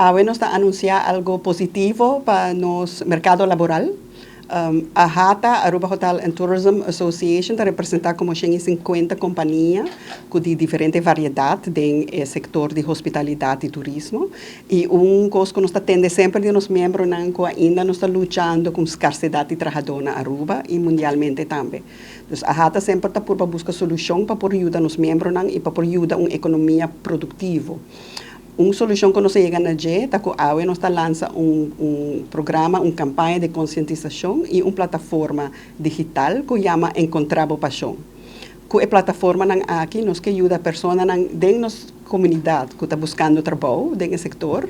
Ahora nos está anunciando algo positivo para nos mercado laboral. A HATA, Aruba Hotel and Tourism Association, representa como 150 companhias de diferente variedade do setor de hospitalidade e turismo. E coisa que nós temos sempre de nos membros que ainda nós está lutando com escassez de trabalhador na Aruba e mundialmente também. Então, a HATA sempre está por buscar solução para ajudar os membros e para ajudar uma economia produtiva. Uma solução que nós chegamos a ver é que agora nós lançando programa, uma campanha de conscientização e uma plataforma digital que chama Encontrar a Paixão. Que a plataforma aqui nos ajuda a pessoas dentro da nossa comunidade que está buscando trabalho dentro do setor,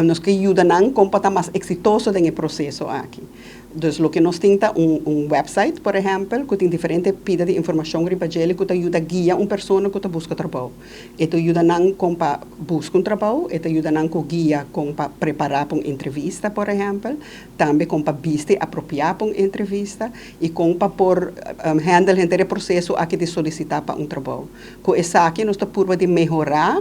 nos ajuda a estar mais exitoso no processo aqui. Então, o que nós temos website, por exemplo, que tem diferentes pidas de informação que ajuda a guiar uma pessoa que está buscando trabalho. Isso ajuda a buscar um trabalho, isso ajuda a guiar para preparar para uma entrevista, por exemplo, também para vestir apropriar para uma entrevista e para por handle o processo aqui de solicitar para um trabalho. Com isso aqui, nós estamos de melhorar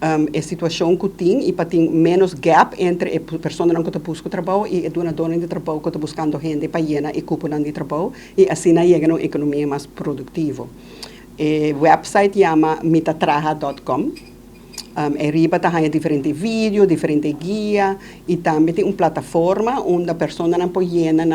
a situação que tem e para ter menos gap entre a pessoa que está buscando trabalho e a dona de trabalho que está buscando gente para llenar e cupom de trabalho e assim chega a uma economia mais produtiva. O website chama mitatraha.com. Arriba tem diferentes vídeos, diferentes guias e também tem uma plataforma onde a pessoa pode llenar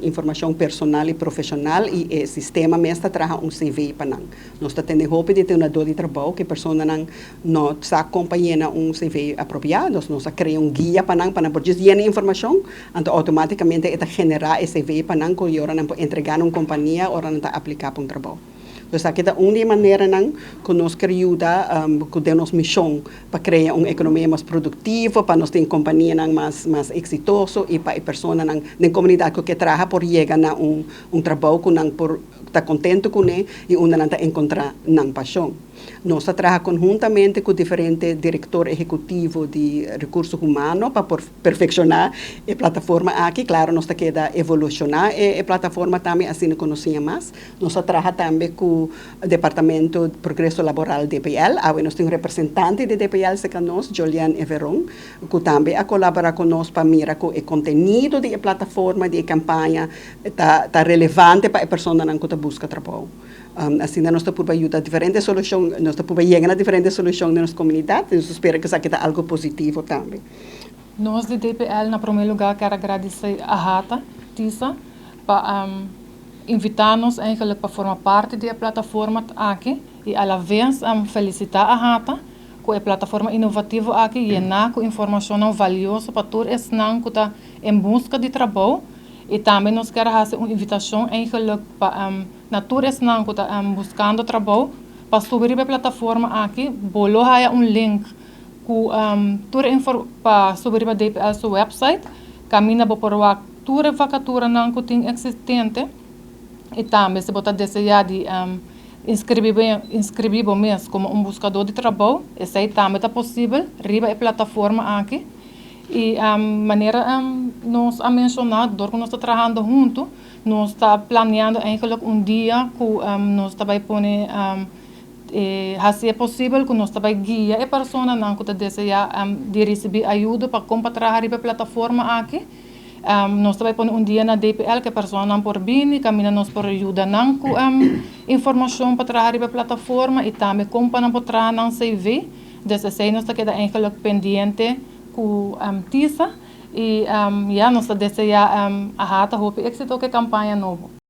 informação personal e profissional e o sistema mesmo traz CV para nós. Nós temos a hope de ter uma dor de trabalho que a pessoa não sabe como llenar CV apropriado. Nós criamos guia para nós poder llenar informação, então automaticamente ela generar esse CV para nós que ora entregar a uma companhia ou aplicar para um trabalho. Então, aqui é a única maneira que nós queremos ajudar com a nossa missão para criar uma economia mais produtiva, para nós ter uma companhia mais exitosa e para a pessoa na comunidade que trabalha por chegar a um trabalho que está contente com ele e onde não está encontrar paixão. Nós trabalhamos conjuntamente com diferentes diretores executivos de recursos humanos para perfeccionar a plataforma aqui. Claro, nós queremos evolucionar a plataforma também, assim não conhecemos mais. Nós trabalhamos também com o Departamento de Progresso Laboral DPL. Agora nós temos um representante de DPL conosco, Julian Everon, que também colabora conosco para mirar que o conteúdo da plataforma, da campanha, está relevante para a pessoa que está buscando trabalho. Assim, nós estamos por ajudar diferentes soluções, nós estamos por chegar a diferentes soluções na nossa comunidade, e nós esperamos que isso aqui algo positivo também. Nós, de DPL, na primeiro lugar, quero agradecer a HATA, Tisa, para invitar-nos para formar parte da plataforma aqui, e, à vez, felicitar a HATA, com a plataforma inovativa aqui, e com informação valiosa para todos os que estão em busca de trabalho. E também nós queremos fazer uma invitação para todos os que estão buscando trabalho para subir a plataforma aqui. Bolo há link para subir a DPL seu website. Caminha para provar toda a vacatura que tem existente. E também se você desejar de inscrever mesmo como buscador de trabalho, isso aí também está possível. Riba a plataforma aqui. E a maneira nós a mencionado, que nós estamos trabalhando junto, nós estamos planeando dia que nós estamos poner se é possível que nós estamos guiar a pessoa que deseja de receber ajuda para como trabalhar na plataforma aqui. Nós estamos poner dia na DPL que a pessoa não por vir, caminha nós por ajuda com informação para trabalhar na plataforma e também como para trabalhar no CV. Dessa aí nós estamos pendente com Tisa e nós desejamos a HATA, êxito que campanha nova.